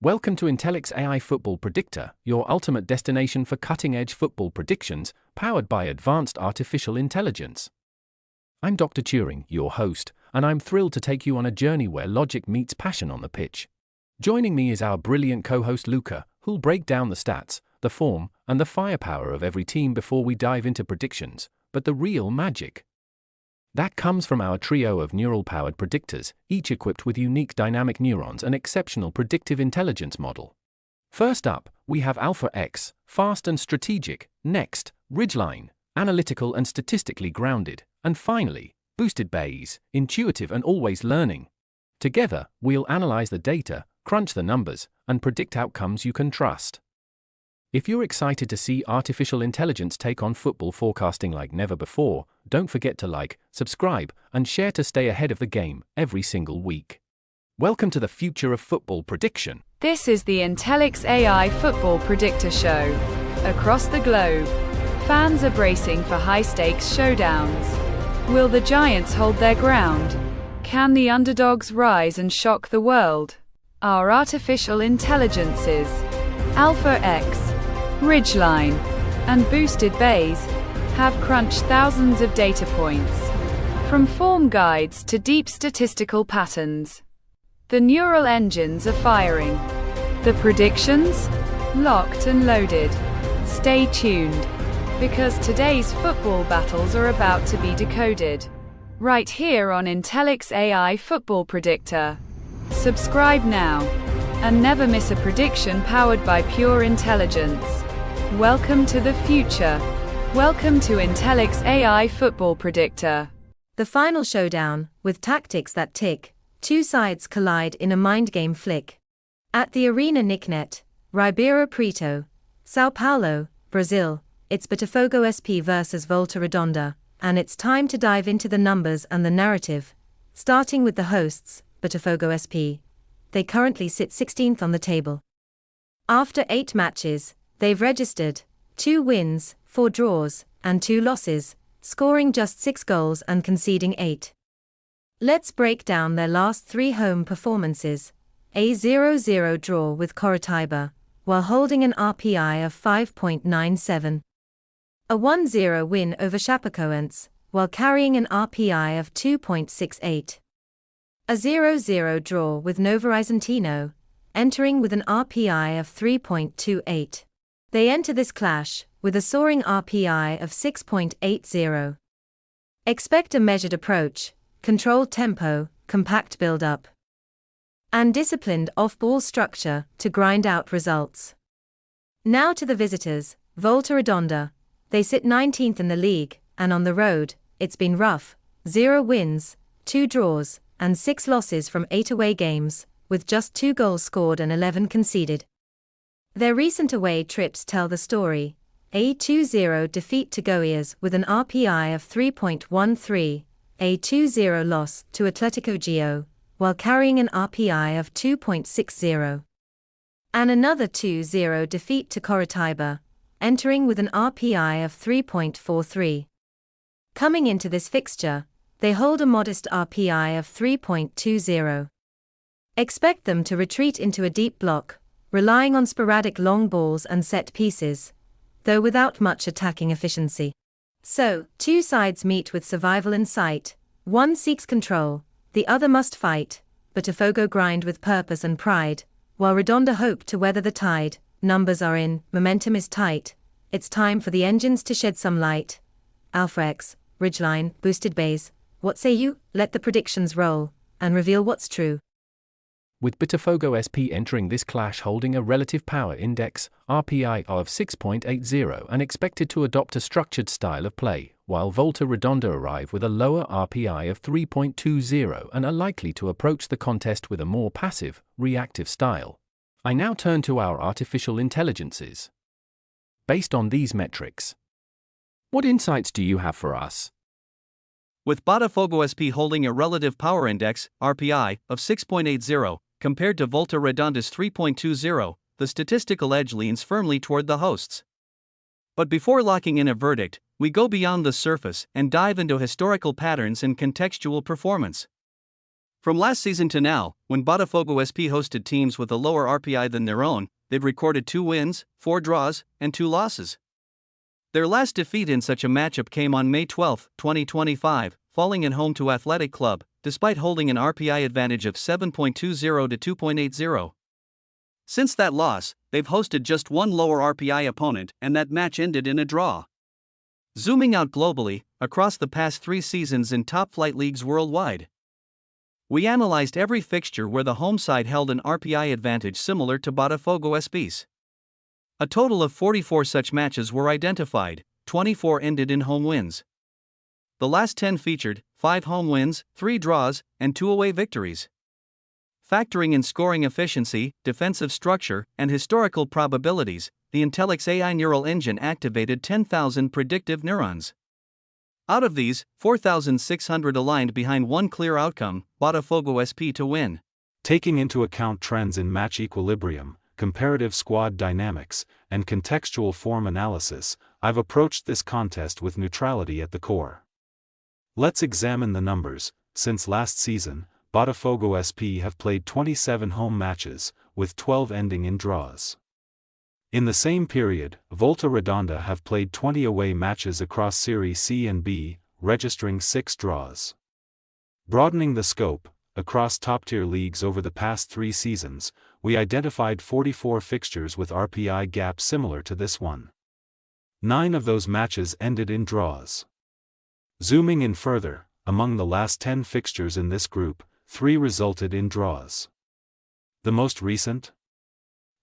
Welcome to Intellix AI Football Predictor, your ultimate destination for cutting-edge football predictions, powered by advanced artificial intelligence. I'm Dr. Turing, your host, and I'm thrilled to take you on a journey where logic meets passion on the pitch. Joining me is our brilliant co-host Luca, who'll break down the stats, the form, and the firepower of every team before we dive into predictions, but the real magic. That comes from our trio of neural-powered predictors, each equipped with unique dynamic neurons and exceptional predictive intelligence model. First up, we have AlphaX, fast and strategic; next, RidgeLine, analytical and statistically grounded; and finally, BoostedBayes, intuitive and always learning. Together, we'll analyze the data, crunch the numbers, and predict outcomes you can trust. If you're excited to see artificial intelligence take on football forecasting like never before, don't forget to like, subscribe, and share to stay ahead of the game every single week. Welcome to the future of football prediction. This is the Intellix AI Football Predictor Show. Across the globe, fans are bracing for high-stakes showdowns. Will the Giants hold their ground? Can the underdogs rise and shock the world? Our artificial intelligences, AlphaX, RidgeLine, and BoostedBayes, have crunched thousands of data points, from form guides to deep statistical patterns. The neural engines are firing. The predictions? Locked and loaded. Stay tuned, because today's football battles are about to be decoded. Right here on Intellix AI Football Predictor. Subscribe now, and never miss a prediction powered by pure intelligence. Welcome to the future. Welcome to Intellix AI Football Predictor. The final showdown, with tactics that tick, two sides collide in a mind game flick. At the Arena Nicknet, Ribeirão Preto, São Paulo, Brazil, it's Botafogo-SP versus Volta Redonda, and it's time to dive into the numbers and the narrative. Starting with the hosts, Botafogo-SP. They currently sit 16th on the table. After 8 matches, they've registered 2 wins, 4 draws, and 2 losses, scoring just 6 goals and conceding 8. Let's break down their last 3 home performances. A 0-0 draw with Coritiba, while holding an RPI of 5.97. A 1-0 win over Chapecoense, while carrying an RPI of 2.68. A 0-0 draw with Novo Horizontino, entering with an RPI of 3.28. They enter this clash with a soaring RPI of 6.80. Expect a measured approach, controlled tempo, compact build-up, and disciplined off-ball structure to grind out results. Now to the visitors, Volta Redonda. They sit 19th in the league, and on the road, it's been rough: 0 wins, 2 draws, and 6 losses from 8 away games, with just 2 goals scored and 11 conceded. Their recent away trips tell the story. A 2-0 defeat to Goiás with an RPI of 3.13, a 2-0 loss to Atlético Geo, while carrying an RPI of 2.60. And another 2-0 defeat to Coritiba, entering with an RPI of 3.43. Coming into this fixture, they hold a modest RPI of 3.20. Expect them to retreat into a deep block, relying on sporadic long balls and set pieces, though without much attacking efficiency. So, 2 sides meet with survival in sight. One seeks control, the other must fight. Botafogo grind with purpose and pride, while Redonda hope to weather the tide. Numbers are in, momentum is tight. It's time for the engines to shed some light. AlphaX, RidgeLine, BoostedBayes. What say you? Let the predictions roll, and reveal what's true. With Botafogo-SP entering this clash holding a relative power index, RPI of 6.80 and expected to adopt a structured style of play, while Volta Redonda arrive with a lower RPI of 3.20 and are likely to approach the contest with a more passive, reactive style. I now turn to our artificial intelligences. Based on these metrics, what insights do you have for us? With Botafogo-SP holding a relative power index, RPI, of 6.80, compared to Volta Redonda's 3.20, the statistical edge leans firmly toward the hosts. But before locking in a verdict, we go beyond the surface and dive into historical patterns and contextual performance. From last season to now, when Botafogo-SP hosted teams with a lower RPI than their own, they've recorded 2 wins, 4 draws, and 2 losses. Their last defeat in such a matchup came on May 12, 2025, falling at home to Athletic Club, despite holding an RPI advantage of 7.20 to 2.80. Since that loss, they've hosted just one lower RPI opponent, and that match ended in a draw. Zooming out globally, across the past 3 seasons in top-flight leagues worldwide, we analyzed every fixture where the home side held an RPI advantage similar to Botafogo-SP's. A total of 44 such matches were identified, 24 ended in home wins. The last 10 featured 5 home wins, 3 draws, and 2 away victories. Factoring in scoring efficiency, defensive structure, and historical probabilities, the Intellix AI neural engine activated 10,000 predictive neurons. Out of these, 4,600 aligned behind one clear outcome: Botafogo-SP to win. Taking into account trends in match equilibrium, comparative squad dynamics, and contextual form analysis, I've approached this contest with neutrality at the core. Let's examine the numbers. Since last season, Botafogo-SP have played 27 home matches, with 12 ending in draws. In the same period, Volta Redonda have played 20 away matches across Serie C and B, registering 6 draws. Broadening the scope, across top-tier leagues over the past 3 seasons, we identified 44 fixtures with RPI gaps similar to this one. 9 of those matches ended in draws. Zooming in further, among the last 10 fixtures in this group, 3 resulted in draws. The most recent?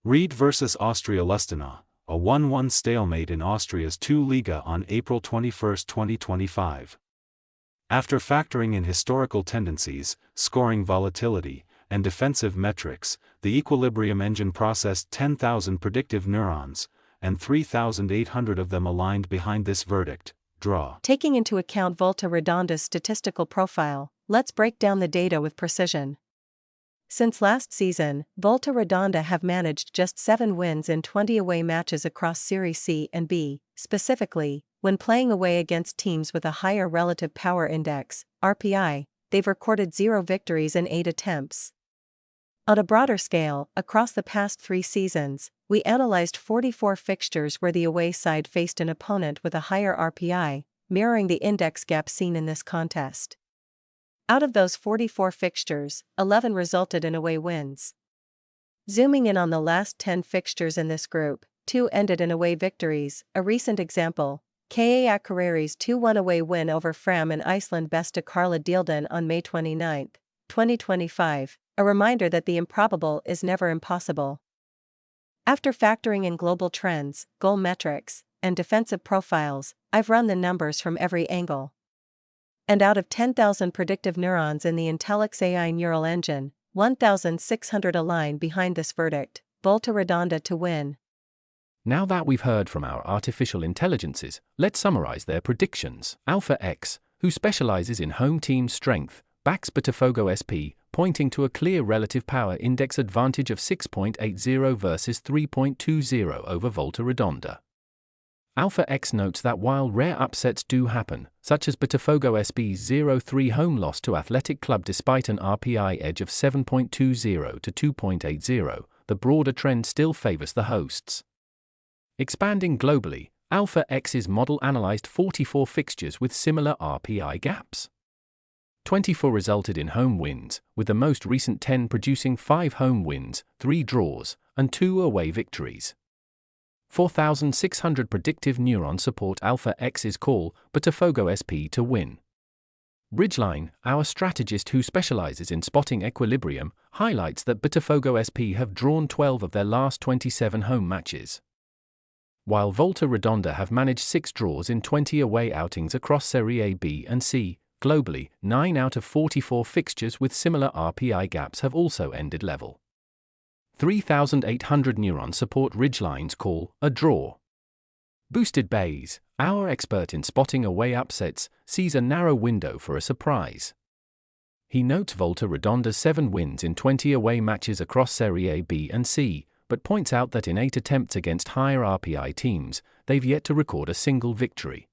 Ried vs Austria Lustenau, a 1-1 stalemate in Austria's 2 Liga on April 21, 2025. After factoring in historical tendencies, scoring volatility, and defensive metrics, the equilibrium engine processed 10,000 predictive neurons, and 3,800 of them aligned behind this verdict: draw. Taking into account Volta Redonda's statistical profile, let's break down the data with precision. Since last season, Volta Redonda have managed just 7 wins in 20 away matches across Serie C and B. Specifically, when playing away against teams with a higher relative power index, RPI, they've recorded 0 victories in 8 attempts. On a broader scale, across the past 3 seasons, we analyzed 44 fixtures where the away side faced an opponent with a higher RPI, mirroring the index gap seen in this contest. Out of those 44 fixtures, 11 resulted in away wins. Zooming in on the last 10 fixtures in this group, 2 ended in away victories. A recent example: KA Akureyri's 2-1 away win over Fram in Iceland Besta Karla Deildan on May 29, 2025, a reminder that the improbable is never impossible. After factoring in global trends, goal metrics, and defensive profiles, I've run the numbers from every angle. And out of 10,000 predictive neurons in the Intellix AI neural engine, 1,600 align behind this verdict: Volta Redonda to win. Now that we've heard from our artificial intelligences, let's summarize their predictions. AlphaX, who specializes in home team strength, backs Botafogo-SP, pointing to a clear relative power index advantage of 6.80 versus 3.20 over Volta Redonda. AlphaX notes that while rare upsets do happen, such as Botafogo-SP's 0-3 home loss to Athletic Club despite an RPI edge of 7.20 to 2.80, the broader trend still favors the hosts. Expanding globally, AlphaX's model analyzed 44 fixtures with similar RPI gaps. 24 resulted in home wins, with the most recent 10 producing 5 home wins, 3 draws, and 2 away victories. 4,600 predictive neurons support AlphaX's call, Botafogo-SP to win. RidgeLine, our strategist who specializes in spotting equilibrium, highlights that Botafogo-SP have drawn 12 of their last 27 home matches, while Volta Redonda have managed 6 draws in 20 away outings across Serie B and C. Globally, 9 out of 44 fixtures with similar RPI gaps have also ended level. 3,800 neurons support RidgeLine's call, a draw. BoostedBayes, our expert in spotting away upsets, sees a narrow window for a surprise. He notes Volta Redonda's 7 wins in 20 away matches across Serie B and C, but points out that in 8 attempts against higher RPI teams, they've yet to record a single victory.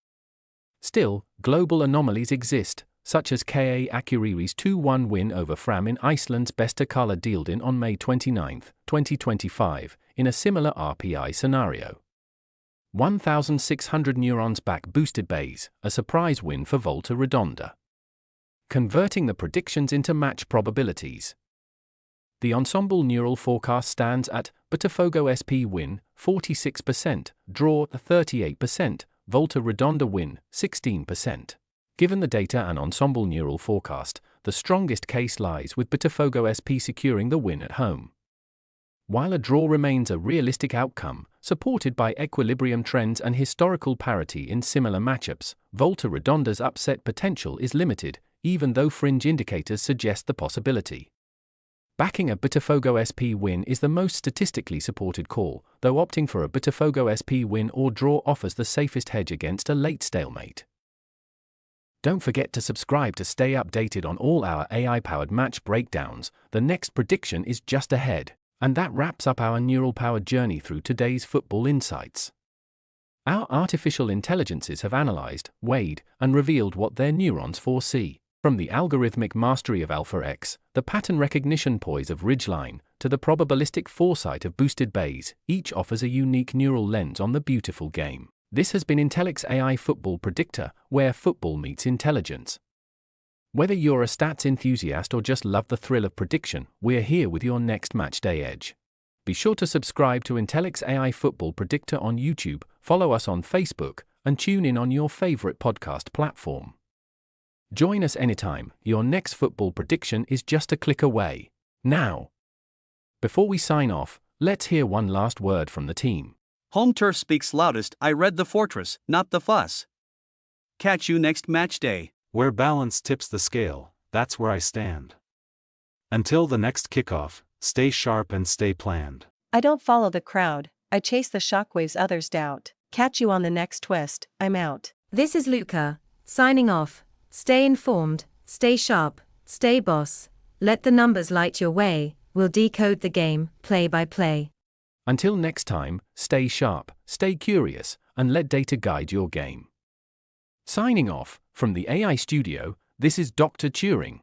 Still, global anomalies exist. such as K.A. Akureyri's 2-1 win over Fram in Iceland's Bestakala Deildin on May 29, 2025, in a similar RPI scenario. 1,600 neurons back BoostedBayes, a surprise win for Volta Redonda. Converting the predictions into match probabilities. The ensemble neural forecast stands at Botafogo-SP win, 46%, draw 38%, Volta Redonda win, 16%. Given the data and ensemble neural forecast, the strongest case lies with Botafogo-SP securing the win at home. While a draw remains a realistic outcome, supported by equilibrium trends and historical parity in similar matchups, Volta Redonda's upset potential is limited, even though fringe indicators suggest the possibility. Backing a Botafogo-SP win is the most statistically supported call, though opting for a Botafogo-SP win or draw offers the safest hedge against a late stalemate. Don't forget to subscribe to stay updated on all our AI-powered match breakdowns. The next prediction is just ahead. And that wraps up our neural-powered journey through today's football insights. Our artificial intelligences have analyzed, weighed, and revealed what their neurons foresee. From the algorithmic mastery of AlphaX, the pattern recognition poise of RidgeLine, to the probabilistic foresight of BoostedBayes, each offers a unique neural lens on the beautiful game. This has been Intellix AI Football Predictor, where football meets intelligence. Whether you're a stats enthusiast or just love the thrill of prediction, we're here with your next matchday edge. Be sure to subscribe to Intellix AI Football Predictor on YouTube, follow us on Facebook, and tune in on your favorite podcast platform. Join us anytime, your next football prediction is just a click away. Now, before we sign off, let's hear one last word from the team. Home turf speaks loudest. I read the fortress, not the fuss. Catch you next match day. Where balance tips the scale, that's where I stand. Until the next kickoff, stay sharp and stay planned. I don't follow the crowd, I chase the shockwaves others doubt. Catch you on the next twist, I'm out. This is Luca, signing off. Stay informed, stay sharp, stay boss. Let the numbers light your way, we'll decode the game, play by play. Until next time, stay sharp, stay curious, and let data guide your game. Signing off, from the AI studio, this is Dr. Turing.